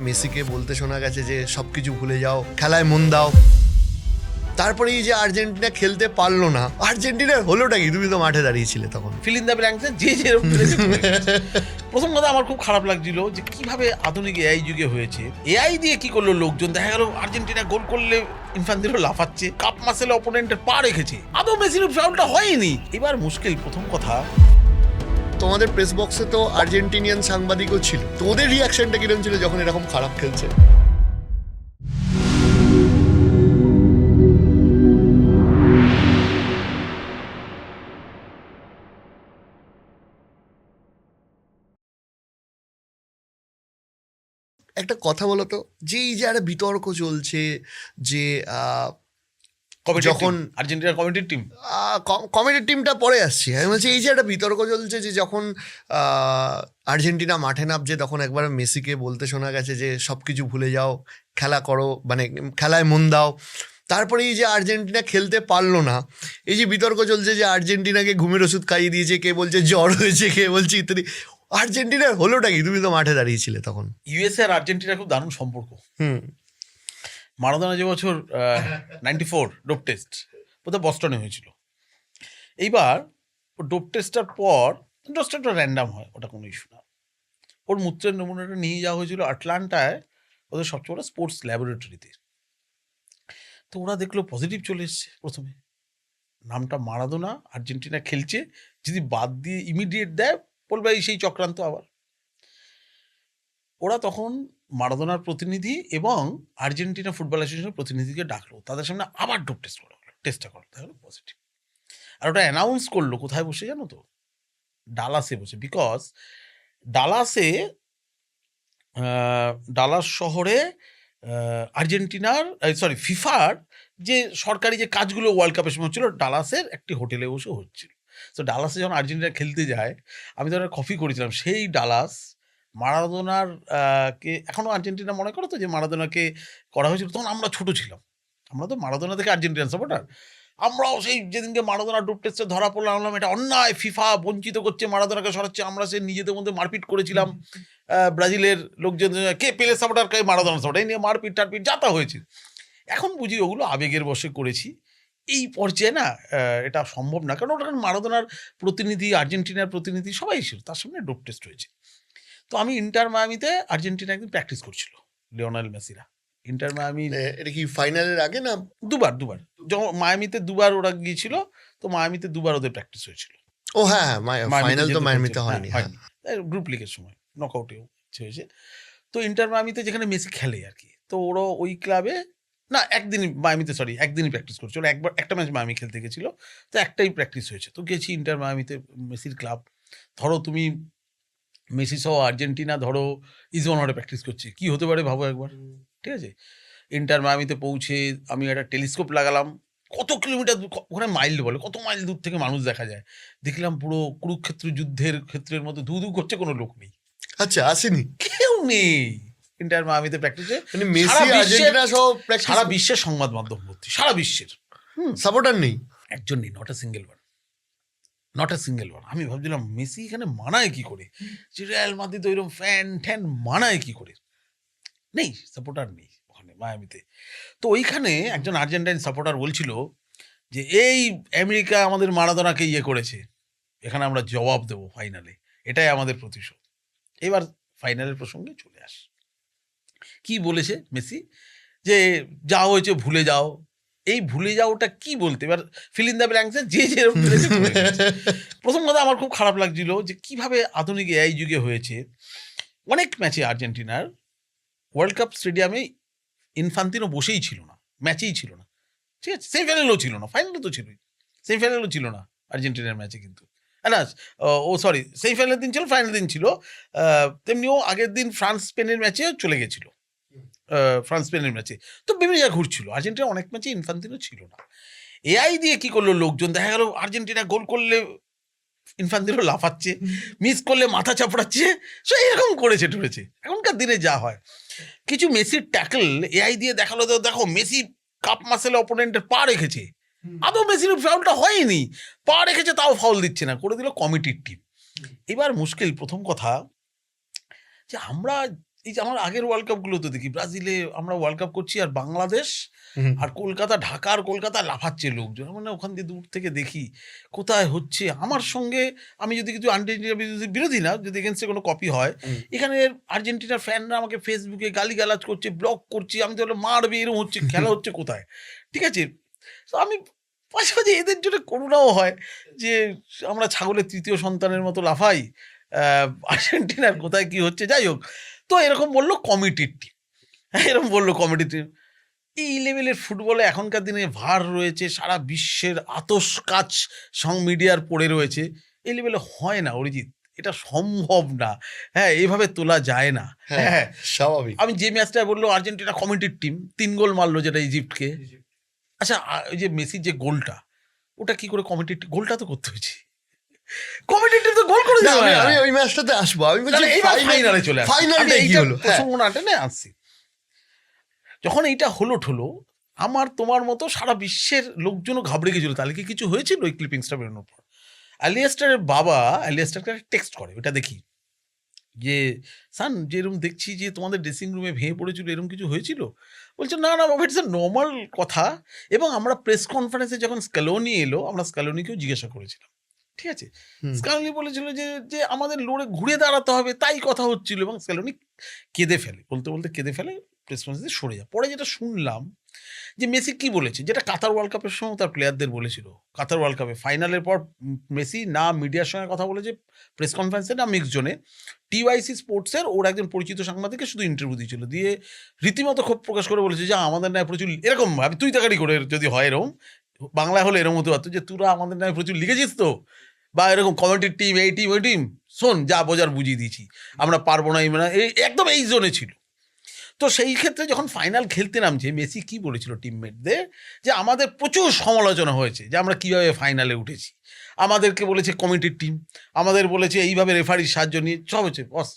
মেসিকে বলতে শোনা গেছে যে সবকিছু ভুলে যাও, খেলায় মন দাও। তারপরে এই যে আর্জেন্টিনা খেলতে পারলো না, আর্জেন্টিনার হলোটা কি? তুমি তো মাঠে দাঁড়িয়েছিলে তখন। ফিল ইন দ্য ব্ল্যাঙ্কসে যে যেরকম পেরেছে করেছে। প্রথম কথা আমার খুব খারাপ লাগছিল যে কিভাবে আধুনিক এআই যুগে হয়েছে, এআই দিয়ে কি করলো লোকজন, দেখা গেল আর্জেন্টিনা গোল করলে ইনফান্তিনো লাফাচ্ছে, কাপ মাসেলে অপোনেন্টের পা রেখেছে, আদৌ মেসির ফাউলটা হয়নি। এবার মুশকিল প্রথম কথা, তোমাদের প্রেস বক্সে তো আর্জেন্টিনিয়ান সাংবাদিকও ছিল, তো ওদের রিয়াকশনটা কিরকম ছিল যখন এরকম খারাপ খেলছে? একটা কথা বলো তো, যে এই যে একটা বিতর্ক চলছে যে যখন আর্জেন্টিনার কমিটির টিম, কমেডির টিমটা পরে আসছি, আমি বলছি এই যে একটা বিতর্ক চলছে যে যখন আর্জেন্টিনা মাঠে নামছে তখন একবার মেসিকে বলতে শোনা গেছে যে সব কিছু ভুলে যাও, খেলা করো, মানে খেলায় মন দাও। তারপরে এই যে আর্জেন্টিনা খেলতে পারলো না, এই যে বিতর্ক চলছে যে আর্জেন্টিনাকে ঘুমের ওষুধ খাইয়ে দিয়েছে, কে বলছে জ্বর হয়েছে, কে বলছে ইত্যাদি। আর্জেন্টিনার হলোটা কি? তুমি তো মাঠে দাঁড়িয়েছিলে তখন। ইউএসএ আর আর্জেন্টিনার খুব দারুণ সম্পর্ক। মারাদোনা যে বছর 94 ডোপ টেস্ট বোধহয় বস্টনে হয়েছিল, এইবার ডোপ টেস্টটার পর টেস্টটা র্যান্ডাম হয়, ওটা কোনো ইস্যু না, ওর মূত্রের নমুনাটা নিয়ে যাওয়া হয়েছিল আটলান্টায় ওদের সবচেয়ে বড় স্পোর্টস ল্যাবরেটরিতে। তো ওরা দেখলো পজিটিভ চলে এসছে। প্রথমে নামটা মারাদোনা, আর্জেন্টিনা খেলছে, যদি বাদ দিয়ে ইমিডিয়েট দেয় বলবে এই সেই চক্রান্ত আবার। ওরা তখন মারাদোনার প্রতিনিধি এবং আর্জেন্টিনা ফুটবল অ্যাসোসিয়েশনের প্রতিনিধিকে ডাকলো, তাদের সামনে আবার ডোপ টেস্ট করা হলো, টেস্টটা করলো, তাহলে পজিটিভ। আর ওটা অ্যানাউন্স করলো কোথায় বসে জানো তো? ডালাসে বসে। বিকজ ডালাসে, ডালাস শহরে আর্জেন্টিনার ফিফার যে সরকারি যে কাজগুলো ওয়ার্ল্ড কাপের সময় হচ্ছিল, ডালাসের একটি হোটেলে বসে হচ্ছিল। তো ডালাসে যখন আর্জেন্টিনা খেলতে যায়, আমি ধর কফি করেছিলাম, সেই ডালাস মারাদোনার কে এখনও আর্জেন্টিনা মনে করো তো যে মারাদোনাকে করা হয়েছিল, তখন আমরা ছোট ছিলাম, আমরা তো মারাদোনা থেকে আর্জেন্টিনান সাপোর্টার, আমরাও সেই যেদিনকে মারাদোনা ডোপ টেস্টে ধরা পড়লাম এটা অন্যায়, ফিফা বঞ্চিত করছে, মারাদোনাকে সরাচ্ছে, আমরা সে নিজেদের মধ্যে মারপিট করেছিলাম, ব্রাজিলের লোকজন কে পেলে সাপোর্টার কে মারাদোনা সাপোর্টার, এই নিয়ে মারপিট টারপিট যাতা হয়েছে। এখন বুঝি ওগুলো আবেগের বশে করেছি, এই পর্যায়ে না এটা সম্ভব না, কারণ ওটা মারাদোনার প্রতিনিধি, আর্জেন্টিনার প্রতিনিধি সবাই ছিল, তার সামনে ডোপ টেস্ট হয়েছে। তো আমি ইন্টার মায়ামিতে আর্জেন্টিনা একদিন প্র্যাকটিস করছিল লিওনেল মেসিরা, ইন্টার মায়ামি। এটা কি ফাইনালের আগে না? দুবার যখন মায়ামিতে দুবার ওরা গিয়েছিল, তো মায়ামিতে দুবার ওদের প্র্যাকটিস হয়েছিল। ও হ্যাঁ, ফাইনাল তো মায়ামিতে হয়নি, গ্রুপ লিগের সময় নকআউটেও হয়েছে। তো ইন্টার মায়ামিতে যেখানে মেসি খেলে আর কি, তো ওরা ওই ক্লাবে না একদিনই প্র্যাকটিস করছিল, একটা ম্যাচ মায়ামি খেলতে গেছিল, তো একটাই প্র্যাকটিস হয়েছে। তো গেছি ইন্টার মায়ামিতে, মেসির ক্লাব, ধরো তুমি মেসি সহ আর্জেন্টিনা ধরো ইজওয়ানরে প্র্যাকটিস করছে, কি হতে পারে ভাবো একবার, ঠিক আছে? ইন্টার মায়ামিতে পৌঁছে আমি একটা টেলিস্কোপ লাগালাম, কত কিলোমিটার, ওখানে মাইল বলে, কত মাইল দূর থেকে মানুষ দেখা যায়, দেখলাম পুরো কুরুক্ষেত্র যুদ্ধের ক্ষেত্রের মধ্যে ধু ধু করছে, কোনো লোক নেই। আচ্ছা, আসেনি, কেউ নেই ইন্টার মায়ামিতে প্র্যাকটিসে, সারা বিশ্বের সংবাদ মাধ্যম ভর্তি, সারা বিশ্বের সাপোর্টার নেই, একজন নেই, নট আ সিঙ্গেল ওয়ান। আমি ভাবছিলাম মেসি এখানে মানায় কি করে, যে রিয়াল মাদ্রিদ ওইরকম ফ্যান ট্যান মানায় কি করে, নেই, সাপোর্টার নেই ওখানে মায়ামিতে। তো ওইখানে একজন আর্জেন্টাইন সাপোর্টার বলছিল যে এই আমেরিকা আমাদের মারাদোনাকে ইয়ে করেছে, এখানে আমরা জবাব দেবো ফাইনালে, এটাই আমাদের প্রতিশোধ। এবার ফাইনালের প্রসঙ্গে চলে আস, কি বলেছে মেসি, যে যা হয়েছে ভুলে যাও। এই ভুলে যাওয়াটা কি বলতে, এবার ফিল ইন দ্য ব্ল্যাঙ্কসে যে যেরকম পেরেছে করেছে। প্রথম কথা আমার খুব খারাপ লাগছিল যে কিভাবে আধুনিক এআই যুগে হয়েছে, অনেক ম্যাচে আর্জেন্টিনার ওয়ার্ল্ড কাপ স্টেডিয়ামে ইনফান্তিনো বসেই ছিল না, ম্যাচেই ছিল না, ঠিক আছে? সেমিফাইনালও ছিল না, ফাইনালে তো ছিলই, সেমিফাইনালও ছিল না আর্জেন্টিনার ম্যাচে, কিন্তু না সেমিফাইনালের দিন ছিল, ফাইনাল দিন ছিল, তেমনিও আগের দিন ফ্রান্স স্পেনের ম্যাচেও চলে গেছিল, ফ্রান্স স্পেনের ম্যাচে, তো বিভিন্ন জায়গায় ঘুরছিল। আর্জেন্টিনা অনেক ম্যাচে ইনফান্তিনো ছিল না। এআই দিয়ে কি করলো লোকজন, দেখা গেল আর্জেন্টিনা গোল করলে ইনফান্তিনো লাফাচ্ছে, মিস করলে মাথা চাপড়াচ্ছে, সো এরকম করেছে টুরেছে। এখনকার দিনে যা হয়, কিছু মেসির ট্যাকল এআই দিয়ে দেখালো, দেখো মেসি কাপ মাসেলে অপোনেন্টের পা রেখেছে, আদৌ মেসির ফাউলটা হয়নি, পা রেখেছে তাও ফাউল দিচ্ছে না, করে দিল কমিটির টিম। এবার মুশকিল প্রথম কথা যে আমরা এই যে আমার আগের ওয়ার্ল্ড কাপগুলো তো দেখি, ব্রাজিলে আমরা ওয়ার্ল্ড কাপ করছি আর বাংলাদেশ আর কলকাতা, ঢাকা আর কলকাতা লাফাচ্ছে লোকজন, মানে ওখান দিয়ে দূর থেকে দেখি কোথায় হচ্ছে। আমার সঙ্গে আমি যদি কিছু আর্জেন্টিনা বিরোধী না, যদি এগেন্সে কোনো কপি হয়, এখানে আর্জেন্টিনার ফ্যানরা আমাকে ফেসবুকে গালিগালাজ করছে, ব্লক করছে, আমি তো মারবে, এরকম হচ্ছে, খেলা হচ্ছে কোথায়, ঠিক আছে। তো আমি পাশাপাশি এদের জন্য করুণাও হয় যে আমরা ছাগলের তৃতীয় সন্তানের মতো লাফাই, আর্জেন্টিনার কোথায় কি হচ্ছে। যাই হোক, তো এরকম বললো কমিটির টিম, এরকম বললো কমিটির টিম। এই লেভেলের ফুটবলে এখনকার দিনে ভার রয়েছে, সারা বিশ্বের আতস কাচ মিডিয়ার পড়ে রয়েছে, এই লেভেলে হয় না অরিজিৎ, এটা সম্ভব না। হ্যাঁ, এইভাবে তোলা যায় না। হ্যাঁ, স্বাভাবিক। আমি যে ম্যাচটা বললো আর্জেন্টিনা কমিটির টিম 3 গোল মারলো, যেটা ইজিপ্টকে। আচ্ছা, ওই যে মেসির যে গোলটা, ওটা কি করে কমিটির গোলটা তো করতে হয়েছে, কমিটির টিম তো গোল করে না, দেবে। আমি ওই ম্যাচটাতে আসবো, আমি বলছি ফাইনালে চলে আসি, ফাইনালটা কি হলো, প্রসঙ্গ না টেনে আসছি। যখন এইটা হলো আমার তোমার মতো সারা বিশ্বের লোকজনও ঘাবড়ে গেছিল, তাহলে কি কিছু হয়েছিল ওই ক্লিপিংসটা বেরোনোর পর। অ্যালিয়েস্টারের বাবা অ্যালিয়েস্টারকে টেক্সট করে, ওটা দেখি যে সান, যে এরকম দেখছি যে তোমাদের ড্রেসিং রুমে ভেঙে পড়েছিল, এরকম কিছু হয়েছিল? বলছে না না বাবা, ইটস এ নর্মাল কথা। এবং আমরা প্রেস কনফারেন্সে যখন স্ক্যালোনি এলো, আমরা স্ক্যালোনিকেও জিজ্ঞাসা করেছিলাম, ঠিক আছে। স্ক্যালোনি বলেছিল যে যে আমাদের লড়ে ঘুরে দাঁড়াতে হবে, তাই কথা হচ্ছিল। এবং স্ক্যালোনি কেঁদে ফেলে, বলতে বলতে কেঁদে ফেলে, প্রেস কনফারেন্সে সরে যায়। পরে যেটা শুনলাম যে মেসি কি বলেছে, যেটা কাতার ওয়ার্ল্ড কাপের সময় তার প্লেয়ারদের বলেছিল, কাতার ওয়ার্ল্ড কাপে ফাইনালের পর মেসি না মিডিয়ার সঙ্গে কথা বলেছে প্রেস কনফারেন্সে, না মিক্স জোনে, টিওয়াইসি স্পোর্টসের ওর একজন পরিচিত সাংবাদিককে শুধু ইন্টারভিউ দিয়েছিল, দিয়ে রীতিমতো ক্ষোভ প্রকাশ করে বলেছে যে আমাদের নামে প্রচুর, এরকম ভাবে তুই তাকারি করে যদি হয় এরকম, বাংলায় হলে এরকম হতে পারতো যে তোরা আমাদের নামে প্রচুর লিখেছিস তো, বা এরকম কমিটির টিম, এই টিম ওই টিম, শোন যা বোঝার বুঝিয়ে দিয়েছি, আমরা পারবো না, এই একদম এই জোনে ছিল। তো সেই ক্ষেত্রে যখন ফাইনাল খেলতে নামছে, মেসি কি বলেছিল টিমমেটদের, যে আমাদের প্রচুর সমালোচনা হয়েছে যে আমরা কিভাবে ফাইনালে উঠেছি, আমাদেরকে বলেছে কমিটির টিম, আমাদের বলেছে এইভাবে রেফারির সাহায্য নিয়ে সব হচ্ছে। বস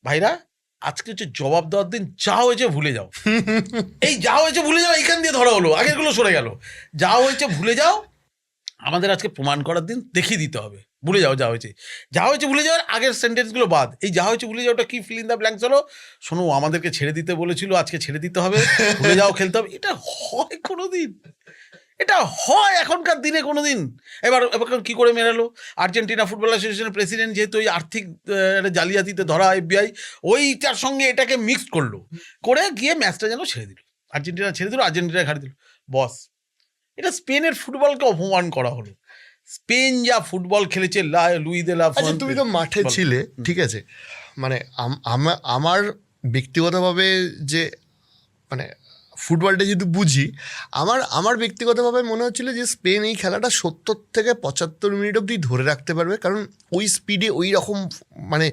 ভাইরা, আজকে হচ্ছে জবাব দেওয়ার দিন, যা হয়েছে ভুলে যাও, এই যা হয়েছে ভুলে যাও, এইখান দিয়ে ধরা হলো, আগেরগুলো সরে গেল, যা হয়েছে ভুলে যাও, আমাদের আজকে প্রমাণ করার দিন দেখিয়ে দিতে হবে, ভুলে যাও যা হয়েছে, যা হয়েছে ভুলে যাওয়ার আগের সেন্টেন্সগুলো বাদ, এই যা হয়েছে ভুলে যাওয়াটা কি ফিল ইন দ্য ব্ল্যাঙ্কস হলো, শোনো আমাদেরকে ছেড়ে দিতে বলেছিল, আজকে ছেড়ে দিতে হবে, ভুলে যাও, খেলতে হবে। এটা হয় কোনোদিন? এটা হয় এখনকার দিনে কোনোদিন? এবার কি করে মেরালো আর্জেন্টিনা ফুটবল অ্যাসোসিয়েশনের প্রেসিডেন্ট, যেহেতু ওই আর্থিক একটা জালিয়াতিতে ধরা FBI, ওইটার সঙ্গে এটাকে মিক্সড করলো, করে গিয়ে ম্যাচটা যেন ছেড়ে দিল, আর্জেন্টিনা ছেড়ে দিল, আর্জেন্টিনা হারিয়ে দিল। বস, এটা স্পেনের ফুটবলকে অপমান করা হলো। স্পেন যা ফুটবল খেলেছে, লুই দে লা আচ্ছা, তুমি তো মাঠে ছিলে, ঠিক আছে, মানে আমার ব্যক্তিগতভাবে যে, মানে ফুটবলটা যেহেতু বুঝি, আমার ব্যক্তিগতভাবে মনে হচ্ছিল যে স্পেন এই খেলাটা 70 থেকে 75 মিনিট অবধি ধরে রাখতে পারবে, কারণ ওই স্পিডে ওই রকম, মানে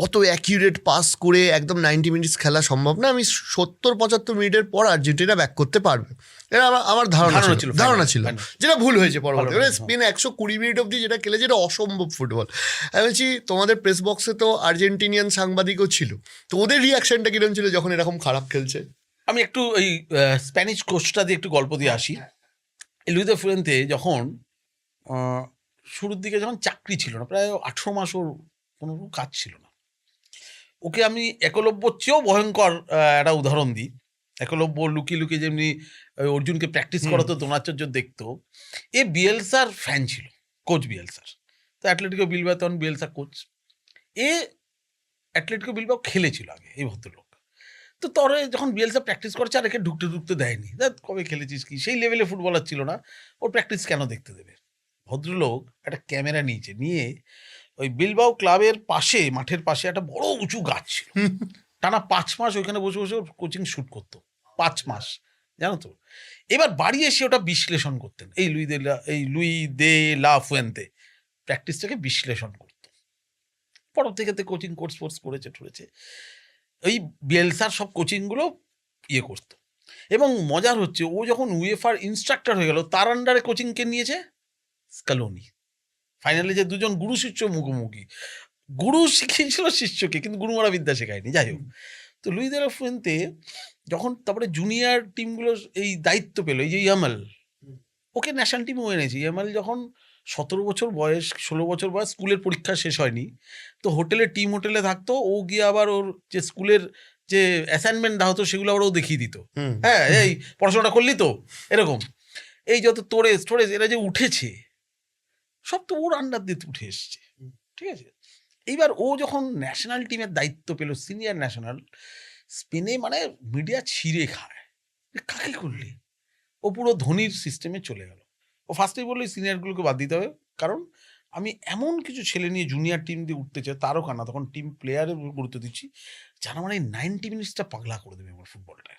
অত অ্যাকিউরেট পাস করে একদম 90 মিনিটস খেলা সম্ভব না। আমি 70-75 মিনিটের পর আর্জেন্টিনা ব্যাক করতে পারবে, এটা আমার ধারণা ছিল, যেটা ভুল হয়েছে পরবর্তীকালে। স্পেন 120 মিনিট অবধি যেটা খেলেছে, এটা অসম্ভব ফুটবল। আমি বলছি, তোমাদের প্রেস বক্সে তো আর্জেন্টিনিয়ান সাংবাদিকও ছিল, তো ওদের রিয়াকশনটা কিরকম ছিল যখন এরকম খারাপ খেলছে? আমি একটু ওই স্প্যানিশ কোচটা দিয়ে একটু গল্প দিয়ে আসি। লুই দে ফুয়েন্তে যখন শুরুর দিকে যখন চাকরি ছিল না, প্রায় 18 মাস ওর কোনো কাজ ছিল না, ওকে আমি একলব্যর চেয়েও ভয়ঙ্কর একটা উদাহরণ দিই। একলব্য লুকিয়ে লুকিয়ে যেমনি অর্জুনকে প্র্যাকটিস করাতো, দ্রোণাচার্য দেখতো, এ বিয়েলসার ফ্যান ছিল, কোচ বিয়েলসার। তো অ্যাটলেটিকো বিলবাও তখন বিয়েলসা কোচ, এ অ্যাটলেটিকো বিলবাও খেলেছিল আগে এই ভদ্রলোক। তো তরে যখন বিয়েলসা প্র্যাকটিস করছে, আর একে ঢুকতে দেয়নি, কবে খেলেছিস কি, সেই লেভেলে ফুটবলার ছিল না, ওর প্র্যাকটিস কেন দেখতে দেবে। ভদ্রলোক একটা ক্যামেরা নিয়ে ওই বিলবাও ক্লাবের পাশে, মাঠের পাশে একটা বড় উঁচু গাছ ছিল, টানা 5 মাস ওইখানে বসে বসে কোচিং শুট করতো, 5 মাস, জানো তো। এবার বাড়ি এসে ওটা বিশ্লেষণ করতেন, এই লুই দে লা ফুয়েন্তে প্র্যাকটিসটাকে বিশ্লেষণ করতো। পরব থেকে কোচিং কোর্স করেছে ওই বিয়েলসার সব কোচিংগুলো ইয়ে করতো। এবং মজার হচ্ছে, ও যখন উয়েফার ইনস্ট্রাক্টর হয়ে গেল, তার আন্ডারে কোচিংকে নিয়েছে স্ক্যালোনি। ফাইনালে যে দুজন গুরু শিষ্য মুখোমুখি, গুরু শিখিয়েছিল শিষ্যকে, কিন্তু গুরুমারা বিদ্যা শেখায়নি। যাই হোক, তো লুই দে লা ফুয়েন্তে যখন তারপরে জুনিয়র টিমগুলো এই দায়িত্ব পেল, এই যে ইয়ামাল, ওকে ন্যাশনাল টিমও এনেছে। ইয়ামাল যখন 17 বছর বয়স, 16 বছর বয়স, স্কুলের পরীক্ষা শেষ হয়নি, তো হোটেলে থাকতো, ও গিয়ে আবার ওর যে স্কুলের যে অ্যাসাইনমেন্ট দেওয়া হতো সেগুলো ওরাও দেখিয়ে দিত। হুম। হ্যাঁ, এই পড়াশোনাটা করলি তো, এরকম। এই যত তোরেজ এরা যে উঠেছে সব তো ওর আন্ডার দিয়ে উঠে এসছে, ঠিক আছে। এইবার ও যখন ন্যাশনাল টিমের দায়িত্ব পেল, সিনিয়র ন্যাশনাল, স্পেনে মানে মিডিয়া ছিঁড়ে খায়, কাকে করলি? ও পুরো ধোনির সিস্টেমে চলে গেল। ও ফার্স্টেই বললো সিনিয়রগুলোকে বাদ দিতে হবে, কারণ আমি এমন কিছু ছেলে নিয়ে জুনিয়র টিম দিয়ে উঠতে চাই, তারও কানা তখন টিম প্লেয়ারের গুরুত্ব দিচ্ছি, যারা মানে 90 মিনিটসটা পাগলা করে দেবে আমার ফুটবলটা।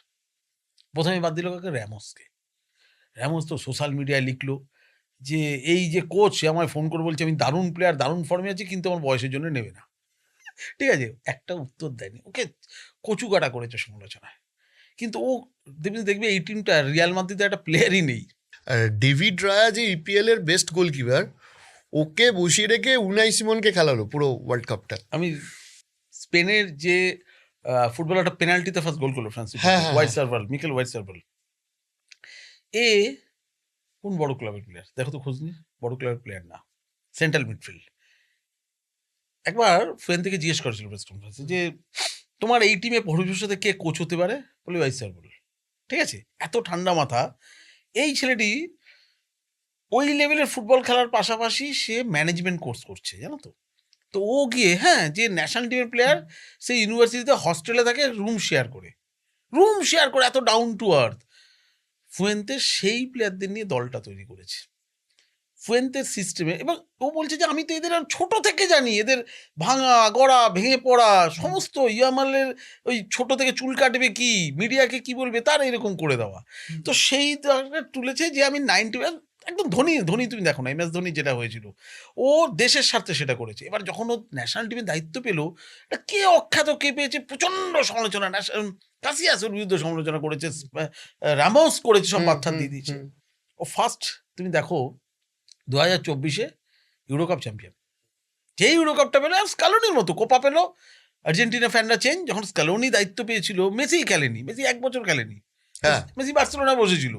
প্রথমে বাদ দিল কাকে? র্যামোসকে। র্যামোস তো সোশ্যাল মিডিয়ায় লিখলো যে এই যে কোচ, সে আমায় ফোন করে বলছে আমি দারুণ প্লেয়ার, দারুণ ফর্মে আছি, কিন্তু আমার বয়সের জন্য নেবে না। ঠিক আছে, একটা উত্তর দেয়নি, ওকে কচুকাটা করেছে সমালোচনায়। কিন্তু ও দেখবে এই টিমটা রিয়াল মাদ্রিদে একটা প্লেয়ারই নেই। আর ডেভিড রায়া যে ইপিএল এর বেস্ট গোলকিপার, ওকে বসিয়ে রেখে উনাই সিমনকে খেলালো পুরো ওয়ার্ল্ড কাপটা। আমি স্পেনের যে ফুটবলারটা পেনাল্টিতে ফার্স্ট গোল করলো ফ্রান্স, হ্যাঁ, হ্যাঁ, white several, Mikel white several, এ কোন বড় ক্লাবের প্লেয়ার দেখো তো, খোঁজ নি। বড় ক্লাবের প্লেয়ার না, সেন্ট্রাল মিডফিল্ড। একবার ফ্রেন থেকে জিজ্ঞেস করেছিল প্রেস কনফারেন্সে যে তোমার এই টিমে ভবিষ্যতে কে কোচ হতে পারে? বলে হোয়াইট সার্ভাল। ঠিক আছে, এত ঠান্ডা মাথা। এই ছেলেটি ওই লেভেলের ফুটবল খেলার পাশাপাশি সে ম্যানেজমেন্ট কোর্স করছে, জানো তো। তো ও গিয়ে, হ্যাঁ, যে ন্যাশনাল টিমের প্লেয়ার, সে ইউনিভার্সিটিতে হস্টেলে থাকে, রুম শেয়ার করে এত ডাউন টু আর্থ। ফুয়েন্তে সেই প্লেয়ারদের নিয়ে দলটা তৈরি করেছে, ফুয়েন্তের সিস্টেমে। এবং ও বলছে যে আমি তো এদের ছোট থেকে জানি, এদের ভাঙা গড়া, ভেঙে পড়া সমস্ত, ইয়ামালের ওই ছোট থেকে চুল কাটবে কি, মিডিয়াকে কি বলবে, তার এরকম করে দেওয়া। তো সেই তুলেছে যে আমি 90, একদম ধোনি তুমি দেখো না, MS ধোনি যেটা হয়েছিল, ও দেশের স্বার্থে সেটা করেছে। এবার যখন ও ন্যাশনাল টিমের দায়িত্ব পেলো, কে অখ্যাত কে পেয়েছে, প্রচন্ড সমালোচনা, কাসিয়াসের বিরুদ্ধে সমালোচনা করেছে, রামোস করেছে, সব পাত্থার দিয়ে দিয়েছে। ও ফার্স্ট তুমি দেখো 2024 ইউরোকাপ চ্যাম্পিয়ন, যে ইউরোকাপটা পেলো, স্কালোনির মতো কোপা পেলো। আর্জেন্টিনা ফ্যানরা চেঞ্জ, যখন স্কালোনি দায়িত্ব পেয়েছিল, মেসি খেলেনি, মেসি 1 বছর খেলেনি, হ্যাঁ। মেসি বার্সেলোনা বসেছিল।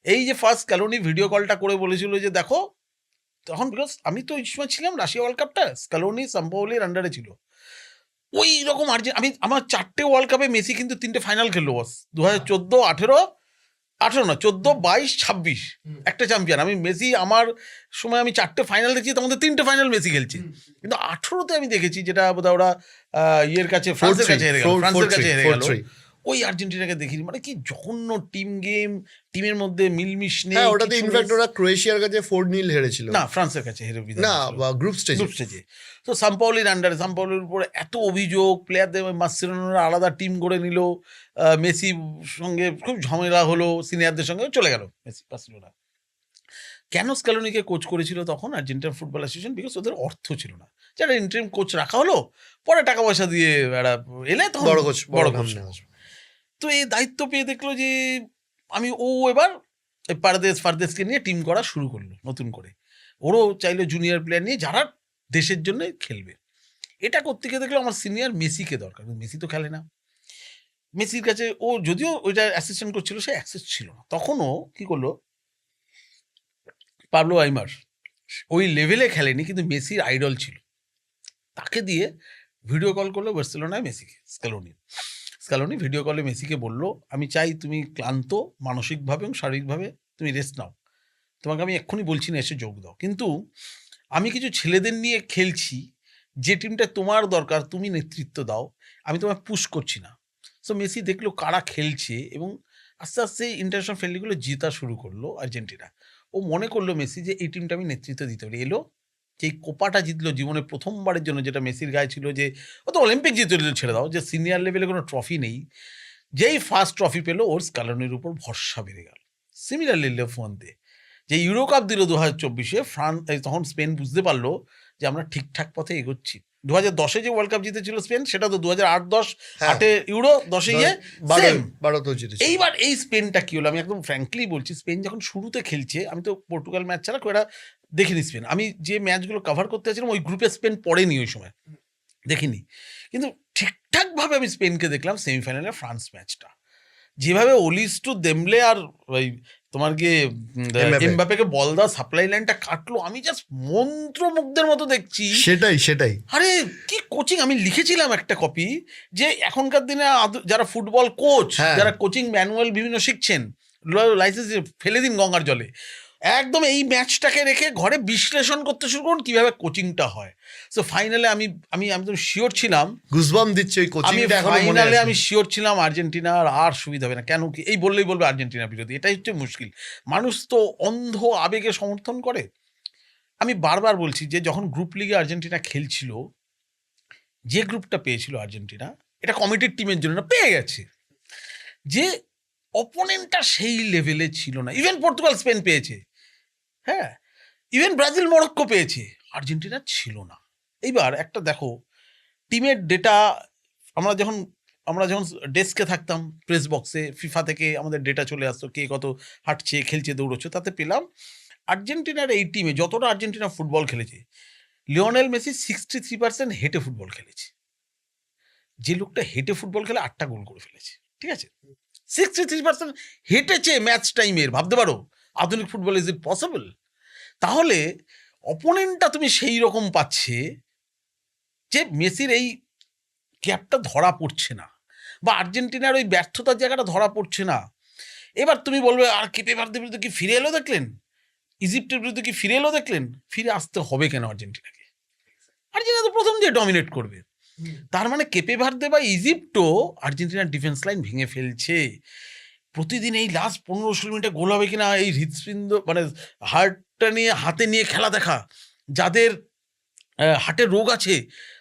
এই যে ফার্স্ট স্কালোনি ভিডিও কলটা করে বলেছিল যে দেখো, তখন বিকজ আমি তো ওই সময় ছিলাম, রাশিয়া ওয়ার্ল্ড কাপটা স্কালোনি সাম্পাওলির আন্ডারে ছিল। ওই রকম আমার 4টে ওয়ার্ল্ড কাপে মেসি কিন্তু 3টে ফাইনাল খেললো বস, 2014, 18 না, 14, 22, 26 একটা চ্যাম্পিয়ন। আমি মেসি, আমার সময় আমি 4টে ফাইনাল দেখছি, তখন 3টে ফাইনাল মেসি খেলছে। কিন্তু 18তে আমি দেখেছি, যেটা বোধহয় ওরা ইয়ের কাছে, ফ্রান্সের কাছে হেরে গেল, ওই আর্জেন্টিনাকে দেখিনি। মানে কি জঘন্য টিম গেম, টিমের মধ্যে মিলমিশ নেই। হ্যাঁ, ওটাতে ইনফ্যাক্ট ওরা ক্রোয়েশিয়ার কাছে 4-0 হেরেছিল, না ফ্রান্সের কাছে হেরে, না গ্রুপ স্টেজে। তো সাম্পাওলির আন্ডারে, সাম্পাওলির উপরে এত অভিযোগ, প্লেয়ারদের, মার্সেলোনারা আলাদা টিম গড়ে নিল, মেসি সঙ্গে খুব ঝামেলা হলো, সিনিয়রদের সঙ্গে চলে গেল মেসি বার্সেলোনা। কেন স্ক্যালোনিকে কোচ করেছিল তখন আর্জেন্টিনা ফুটবল অ্যাসোসিয়েশন? বিকজ ওদের অর্থ ছিল না, যারা ইন্টারিম কোচ রাখা হলো, পরে টাকা পয়সা দিয়ে এলে তখন বড় কোচ। তো এই দায়িত্ব পেয়ে দেখলো যে ও এবার ফারদেসকে নিয়ে টিম করা শুরু করলো নতুন করে। ওরও চাইলো জুনিয়র প্লেয়ার নিয়ে যারা দেশের জন্য খেলবে। এটা করতে গিয়ে দেখলো আমার সিনিয়র মেসিকে দরকার, মেসি তো খেলে না। মেসির কাছে ও যদিও ওইটা অ্যাসিস্ট্যান্ট করছিল, সে অ্যাক্সেস ছিল না। তখনও কি করলো, পাবলো আইমার ওই লেভেলে খেলেনি, কিন্তু মেসির আইডল ছিল, তাকে দিয়ে ভিডিও কল করলো বার্সেলোনায় মেসিকে। স্ক্যালোনি ভিডিও কলে মেসিকে বলল, আমি চাই তুমি ক্লান্ত মানসিকভাবে এবং শারীরিকভাবে, তুমি রেস্ট নাও, তোমাকে আমি এক্ষুনি বলছি না এসে যোগ দাও, কিন্তু আমি কিছু ছেলেদের নিয়ে খেলছি, যে টিমটা তোমার দরকার তুমি নেতৃত্ব দাও, আমি তোমায় পুশ করছি না। সো মেসি দেখলো কারা খেলছে, এবং আস্তে আস্তে ইন্টারন্যাশনাল ফ্রেন্ডলিগুলো জেতা শুরু করলো আর্জেন্টিনা। ও মনে করলো মেসি যে এই টিমটা আমি নেতৃত্ব দিতে পারি। এলো যে কোপাটা জিতলো জীবনে প্রথমবারের জন্য, যেটা মেসির গায়ে ছিল, যে ও তো অলিম্পিক জিতে ছেড়ে দাও, যে সিনিয়র লেভেলে কোনো ট্রফি নেই। যেই ফার্স্ট ট্রফি পেলো, ওর স্ক্যালোনির উপর ভরসা বেড়ে গেল। সিমিলারলি লেফোয়ান্তে যে ইউরোকাপ দিল 2024, ফ্রান্স, তখন স্পেন বুঝতে পারলো যে আমরা ঠিকঠাক পথে এগোচ্ছি। 2010 যে ওয়ার্ল্ড কাপ জিতেছিল স্পেন, সেটা তো 2008-10, 8 ইউরো, 10 এইবার এই স্পেনটা কি হলো, আমি একদম ফ্র্যাঙ্কলি বলছি, স্পেন যখন শুরুতে খেলছে, আমি তো পর্তুগাল ম্যাচ ছাড়া খুব একটা দেখিনি স্পেন। আমি যে ম্যাচগুলো কভার করতে চাইছিলাম, ওই গ্রুপে স্পেন পড়েনি, ওই সময় দেখিনি। কিন্তু ঠিকঠাকভাবে আমি স্পেনকে দেখলাম সেমিফাইনালে ফ্রান্স ম্যাচটা, যেভাবে ওলিস টু দেমলে আর ওই তোমার কি এমবাপে। এমবাপেকে বল দাও সাপ্লাই লাইনটা কাটলো, আমি জাস্ট মন্ত্রমুগ্ধের মতো দেখছি। সেটাই আরে কি কোচিং! আমি লিখেছিলাম একটা কপি যে এখনকার দিনে যারা ফুটবল কোচ, হ্যাঁ। যারা কোচিং ম্যানুয়াল বিভিন্ন শিখছেন, লাইসেন্স ফেলে দিন গঙ্গার জলে, একদম এই ম্যাচটাকে রেখে ঘরে বিশ্লেষণ করতে শুরু করুন কিভাবে কোচিংটা হয়। সো ফাইনালে আমি আমি একদম শিওর ছিলাম, গুজবাম দিচ্ছে ওই আমি কোচিংটা এখনো মনে ফাইনালে আছে। আমি শিওর ছিলাম আর্জেন্টিনার আর সুবিধা হবে না। কেন কি এই বললেই বলবে আর্জেন্টিনা বিরোধী, এটাই হচ্ছে মুশকিল। মানুষ তো অন্ধ আবেগে সমর্থন করে। আমি বারবার বলছি যে যখন গ্রুপ লিগে আর্জেন্টিনা খেলছিল, যে গ্রুপটা পেয়েছিল আর্জেন্টিনা, এটা কমিটির টিমের জন্য পেয়ে গেছে, যে অপোনেন্টটা সেই লেভেলে ছিল না। ইভেন পর্তুগাল স্পেন পেয়েছে, হ্যাঁ, ইভেন ব্রাজিল মরক্কো পেয়েছে, আর্জেন্টিনা ছিল না। এইবার একটা দেখো টিমের ডেটা, আমরা যখন ডেস্কে থাকতাম, প্রেস বক্সে ফিফা থেকে আমাদের ডেটা চলে আসতো, কে কত হাঁটছে, খেলছে, দৌড়চ্ছে, তাতে পেলাম আর্জেন্টিনার এই টিমে যতটা আর্জেন্টিনা ফুটবল খেলেছে, লিওনেল মেসি 63% হেঁটে ফুটবল খেলেছে। যে লোকটা হেঁটে ফুটবল খেলে 8টা গোল করে ফেলেছে, ঠিক আছে? 63% হেঁটেছে ম্যাচ টাইমের, ভাবতে পারো আধুনিক ফুটবল, ইজ ইট পসিবল? তাহলে অপোনেন্টটা তুমি সেই রকম পাচ্ছে যে মেসির এই গ্যাপটা ধরা পড়ছে না, বা আর্জেন্টিনার ওই ব্যর্থতার জায়গাটা ধরা পড়ছে না। এবার তুমি বলবে আর কেপে ভার্দের বিরুদ্ধে কি ফিরে এলো দেখলেন, ইজিপ্টের বিরুদ্ধে কি ফিরে এলো দেখলেন? ফিরে আসতে হবে কেন আর্জেন্টিনাকে? আর্জেন্টিনা তো প্রথম দিয়ে ডমিনেট করবে। তার মানে কেপে ভার্দে বা ইজিপ্টও আর্জেন্টিনার ডিফেন্স লাইন ভেঙে ফেলছে। প্রতিদিন এই লাস্ট 15-16 মিনিটে গোল হবে কিনা, এই হৃৎপিণ্ড মানে হার্টটা নিয়ে হাতে নিয়ে খেলা দেখা, যাদের হার্টের রোগ আছে,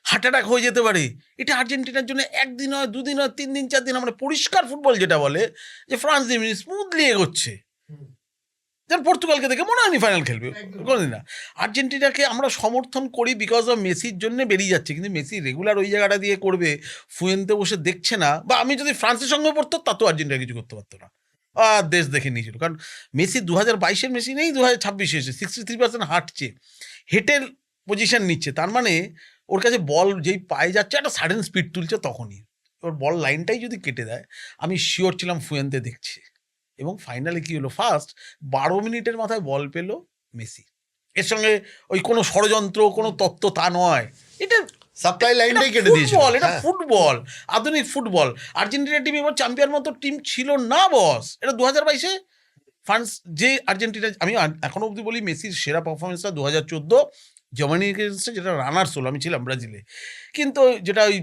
হার্ট অ্যাটাক হয়ে যেতে পারে, এটা আর্জেন্টিনার জন্য একদিন হয়, দুদিন হয়, 3 দিন 4 দিন, আমরা পরিষ্কার ফুটবল যেটা বলে যে ফ্রান্স দিয়ে স্মুথলি এগোচ্ছে। যেন পর্তুগালকে দেখে মনে হয়নি ফাইনাল খেলবে, কোনোদিন না। আর্জেন্টিনাকে আমরা সমর্থন করি বিকজ অফ মেসির জন্য বেরিয়ে যাচ্ছে, কিন্তু মেসি রেগুলার ওই জায়গাটা দিয়ে করবে, ফুয়েন্তে বসে দেখছে না। বা আমি যদি ফ্রান্সের সঙ্গে পড়তো তাতেও আর্জেন্টিনা কিছু করতে পারতো না, আর দেশ দেখে নিয়েছিল। কারণ মেসি 2022-এর মেসি নেই, 2026-এ এসে 63% হাঁটছে, হেঁটের পজিশন নিচ্ছে। তার মানে ওর কাছে বল যেই পায়ে যাচ্ছে একটা সাডেন স্পিড তুলছে, তখনই ওর বল লাইনটাই যদি কেটে দেয়, আমি শিওর ছিলাম ফুয়েন্তে দেখছে। এবং ফাইনালে কি হলো, ফার্স্ট 12 মিনিটের মাথায় বল পেল মেসি। এর সঙ্গে ওই কোনো ষড়যন্ত্র, কোনো তত্ত্ব তা নয়, এটা সাপ্লাই লাইনটাই কেটে দিয়েছিল। ফুটবল, এটা হ্যাঁ। ফুটবল, আধুনিক ফুটবল। আর্জেন্টিনা টিম এবার চ্যাম্পিয়ন মতো টিম ছিল না বস। এটা 2022-এ ফ্রান্স যে আর্জেন্টিনা, আমি এখনো অবধি বলি মেসির সেরা পারফরমেন্সটা 2014 জার্মানির এগেইনস্টে, যেটা রানার্স হলো, আমি ছিলাম ব্রাজিলে, কিন্তু যেটা ওই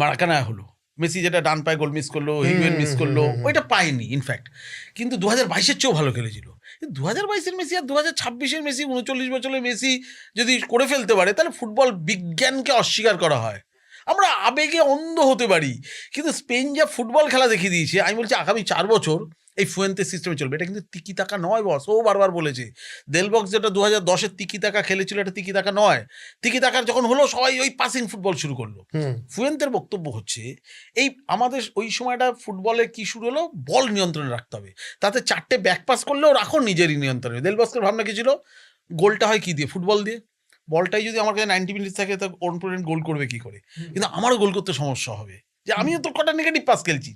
মারাকানায় হলো, মেসি যেটা ডান পায়ে গোল মিস করলো, হিগুয়েন মিস করলো, ওইটা পায়নি ইনফ্যাক্ট। কিন্তু 2022-এর চেয়েও ভালো খেলেছিল। 2022-এর মেসি আর 2026-এর মেসি, 39 বছরের মেসি যদি করে ফেলতে পারে, তাহলে ফুটবল বিজ্ঞানকে অস্বীকার করা হয়। আমরা আবেগে অন্ধ হতে পারি, কিন্তু স্পেন যা ফুটবল খেলা দেখিয়ে দিয়েছে, আমি বলছি আগামী 4 বছর এই ফুয়েন্তে সিস্টেমে চলবে। এটা কিন্তু তিকি তাকা নয় বস, ও বারবার বলেছে। দেলবক্স যেটা 2010-এর তিকি তাকা খেলেছিল, এটা তিকি তাকা নয়। তিকি তাকার যখন হলো, সবাই ওই পাসিং ফুটবল শুরু করলো। ফুয়েন্তের বক্তব্য হচ্ছে এই আমাদের ওই সময়টা ফুটবলে কি শুরু হলো, বল নিয়ন্ত্রণে রাখতে হবে, তাতে 4টে ব্যাক পাস করলেও রাখো নিজেরই নিয়ন্ত্রণে। দেলবক্সের ভাবনা কি ছিল, গোলটা হয় কি দিয়ে, ফুটবল দিয়ে। বলটাই যদি আমার কাছে 90 মিনিট থাকে, তো অপোনেন্ট গোল করবে কি করে? কিন্তু আমারও গোল করতে সমস্যা হবে, যে আমিও তো কটা নেগেটিভ পাস খেলছি।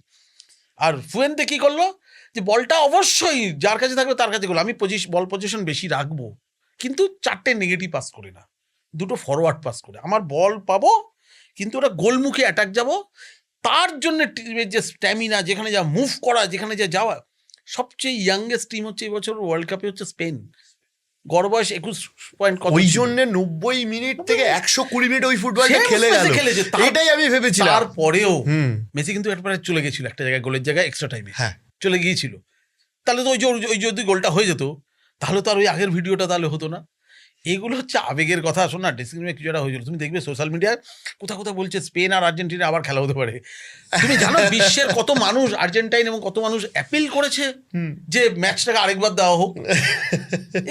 আর ফুয়েন্তে কি করলো, যে বলটা অবশ্যই যার কাছে থাকবে তার কাছে গোল, আমি বল পজিশন বেশি রাখবো, কিন্তু 4টে নেগেটিভ পাস করে না, 2টো ফরওয়ার্ড পাস করে আমার বল পাবো, কিন্তু ওরা গোলমুখে অ্যাটাক যাব। তার জন্য টিমের যে স্ট্যামিনা, যেখানে যা মুভ করা, যেখানে যা যাওয়া, সবচেয়ে ইয়াংগেস্ট টিম হচ্ছে এই বছর ওয়ার্ল্ড কাপে হচ্ছে স্পেন। গড় বয়স 21 পয়েন্ট কত, ওই জন্য 90 মিনিট থেকে 120 মিনিট ওই ফুটবলটা খেলে গেল, এটাই আমি ভেবেছিলাম। তারপরেও মেসি কিন্তু একবারে চলে গেছিল একটা জায়গায়, গোলের জায়গায় এক্সট্রা টাইমে চলে গিয়েছিল। তাহলে তো ওই যদি গোলটা হয়ে যেত, তাহলে তো আর ওই আগের ভিডিওটা তাহলে হতো না। এগুলো হচ্ছে আবেগের কথা। শোন না, ড্রেসিং রুমে কিছু একটা হয়েছিল, তুমি দেখবে সোশ্যাল মিডিয়ায় কোথাও কোথাও বলছে স্পেন আর আর্জেন্টিনা আবার খেলা হতে পারে। তুমি জানো বিশ্বের কত মানুষ আর্জেন্টাইন এবং কত মানুষ অ্যাপিল করেছে যে ম্যাচটাকে আরেকবার দেওয়া হোক।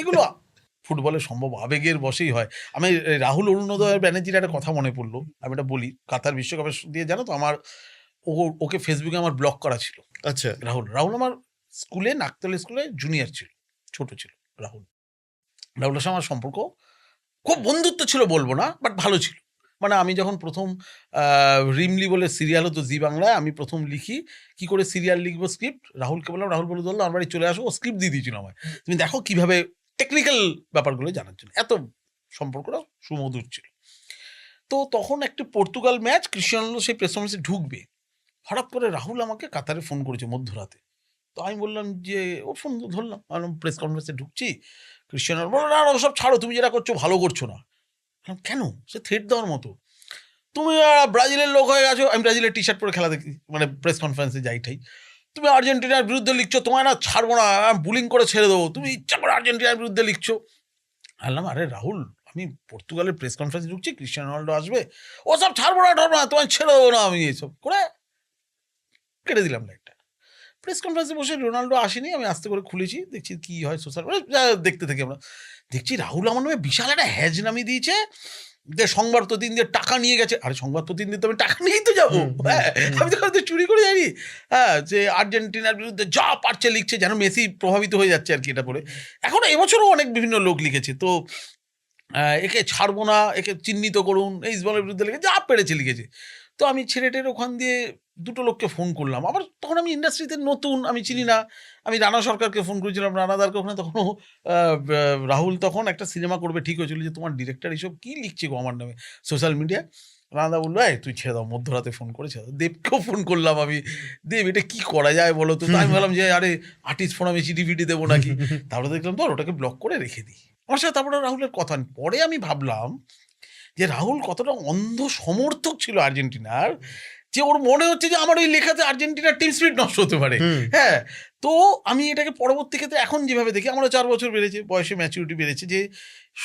এগুলো ফুটবলে সম্ভব আবেগের বশেই হয়। আমি রাহুল অরুণোদয় ব্যানার্জির একটা কথা মনে পড়লো, আমি এটা বলি। কাতার বিশ্বকাপের দিয়ে জানো তো, আমার ওকে ফেসবুকে আমার ব্লক করা ছিল। আচ্ছা, রাহুল আমার স্কুলে, নাকতলা স্কুলে জুনিয়র ছিল, ছোট ছিল রাহুলের সঙ্গে আমার সম্পর্ক খুব বন্ধুত্ব ছিল বলবো না, বাট ভালো ছিল। মানে আমি যখন প্রথম রিমলি বলে সিরিয়াল হতো জি বাংলায়, আমি প্রথম লিখি, কি করে সিরিয়াল লিখবো স্ক্রিপ্ট, রাহুলকে বললাম, রাহুল বলে ধরলো আমার বাড়ি চলে আসো, ও স্ক্রিপ্ট দিয়ে দিয়েছিল আমায়, তুমি দেখো কিভাবে টেকনিক্যাল ব্যাপারগুলো জানার জন্য, এত সম্পর্কটা সুমধুর ছিল। তো তখন একটি পর্তুগাল ম্যাচ, ক্রিশ্চিয়ানো রোনাল্ডো সেই প্রেস কনফারেন্সে ঢুকবে, হঠাৎ করে রাহুল আমাকে কাতারে ফোন করেছে মধ্যরাতে। তো আমি বললাম যে, ও ফোন ধরলাম, আমি প্রেস কনফারেন্সে ঢুকছি, ক্রিশ্চিয়ানো বললো না না ওসব ছাড়ো, তুমি যেটা করছো ভালো করছো না। কেন? সে থ্রেট দেওয়ার মতো, তুমি ব্রাজিলের লোক হয়ে গেছো, আমি ব্রাজিলের টি শার্ট পরে খেলা দেখি, মানে প্রেস কনফারেন্সে যাই ঠাই, তুমি আর্জেন্টিনার বিরুদ্ধে লিখছো, তোমায় না ছাড়বো না, বুলিং করে ছেড়ে দেবো, তুমি ইচ্ছা করে আর্জেন্টিনার বিরুদ্ধে লিখছো। বললাম, আরে রাহুল, আমি পর্তুগালের প্রেস কনফারেন্সে ঢুকছি, ক্রিশ্চিয়ানো রোনাল্ডো আসবে, ও সব ছাড়বো না ঠাড়বো না, তোমায় ছেড়ে দেবো না, আমি এইসব করে কেটে দিলাম লাইটটা। প্রেস কনফারেন্সে বসে রোনাল্ডো আসেনি, আমি আস্তে করে খুলেছি, দেখছি কি হয় সোশ্যাল, দেখতে থাকি আমরা, দেখছি রাহুল আমার নামে বিশাল একটা হ্যাজ নামিয়ে দিয়েছে, যে সংবাদ প্রতিনিধি টাকা নিয়ে গেছে। আরে সংবাদ প্রতিনিধি তো আমি টাকা নিয়েই তো যাবো, হ্যাঁ, আমি তো হয়তো চুরি করে জানি, হ্যাঁ, যে আর্জেন্টিনার বিরুদ্ধে যা পারছে লিখছে, যেন মেসি প্রভাবিত হয়ে যাচ্ছে আর কি এটা পড়ে। এখন এবছরও অনেক বিভিন্ন লোক লিখেছে, তো একে ছাড়বো না, একে চিহ্নিত করুন, এই ইসবলের বিরুদ্ধে লিখে যা পেরেছে লিখেছে। তো আমি ছেড়েটের ওখান দিয়ে দুটো লোককে ফোন করলাম, আবার তখন আমি ইন্ডাস্ট্রিতে নতুন, আমি চিনি না, আমি রানা সরকারকে ফোন করেছিলাম, রানাদারকে, ওখানে তখনও রাহুল তখন একটা সিনেমা করবে ঠিক হয়েছিল, যে তোমার ডিরেক্টর এইসব কী লিখছে গো আমার নামে সোশ্যাল মিডিয়ায়। রানাদা বললো, এই তুই ছেড়ে দাও, মধ্যরাতে ফোন করেছে। দেবকেও ফোন করলাম আমি, দেব এটা কি করা যায় বলো তো। আমি বললাম যে আরে আর্টিস্ট ফোন আমি চিঠি ফিটি দেবো নাকি, তারপরে দেখলাম তো ওটাকে ব্লক করে রেখে দিই। আমার সাথে তারপরে রাহুলের কথা নেই। পরে আমি ভাবলাম যে রাহুল কতটা অন্ধ সমর্থক ছিল আর্জেন্টিনার, যে ওর মনে হচ্ছে যে আমার ওই লেখাতে আর্জেন্টিনার টিম স্পিরিট নষ্ট হতে পারে। হ্যাঁ, তো আমি এটাকে পরবর্তী ক্ষেত্রে এখন যেভাবে দেখি, আমরা 4 বছর বেড়েছে, বয়সে ম্যাচুরিটি বেড়েছে, যে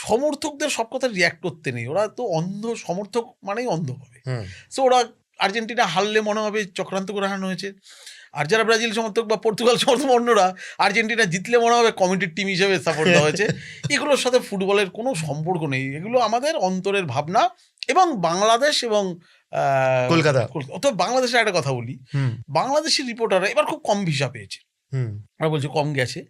সমর্থকদের সব কথা রিয়াক্ট করতে নেই, ওরা তো অন্ধ সমর্থক মানেই অন্ধ হবে। সো ওরা আর্জেন্টিনা হারলে মনে হবে চক্রান্ত করে হারানো হয়েছে, আর যারা ব্রাজিল সমর্থক বা পর্তুগাল সমর্থক অন্যরা, আর্জেন্টিনা জিতলে মনে হবে কমিটির টিম হিসেবে সাপোর্ট দেওয়া হয়েছে। এগুলোর সাথে ফুটবলের কোনো সম্পর্ক নেই, এগুলো আমাদের অন্তরের ভাবনা। এবং বাংলাদেশ এবং কলকাতা, তো বাংলাদেশের একটা কথা বলি, বাংলাদেশি রিপোর্টাররা এবার খুব কম ভিসা পেয়েছে, ওরা বলছে কম গেছে।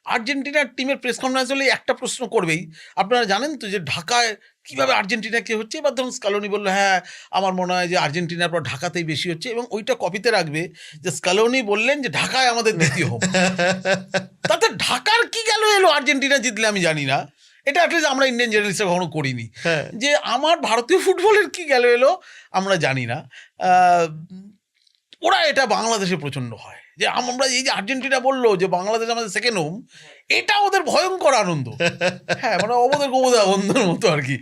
আর্জেন্টিনার টিমের প্রেস কনফারেন্স হলে একটা প্রশ্ন করবেই, আপনারা জানেন তো যে ঢাকায় কিভাবে আর্জেন্টিনা কে হচ্ছে। এবার ধরুন স্কালোনি বললো, হ্যাঁ আমার মনে হয় যে আর্জেন্টিনার পর ঢাকাতেই বেশি হচ্ছে, এবং ওইটা কপিতে রাখবে যে স্কালোনি বললেন যে ঢাকায় আমাদের দ্বিতীয় হোক। তাতে ঢাকার কি গেল এলো আর্জেন্টিনা জিতলে, আমি জানি না, এটা অ্যাটলিস্ট আমরা ইন্ডিয়ান জার্নালিস্টরা কখনো করিনি, যে আমার ভারতীয় ফুটবলের কি গেল এলো আমরা জানি না। ওরা এটা বাংলাদেশে প্রচণ্ড হয়, যে আমরা এই যে আর্জেন্টিনা বললো যে বাংলাদেশ আমাদের সেকেন্ড হোম, এটা ওদের ভয়ঙ্কর আনন্দ। হ্যাঁ, মানে অবদের গোবদা বন্ধুর মতো আর কি।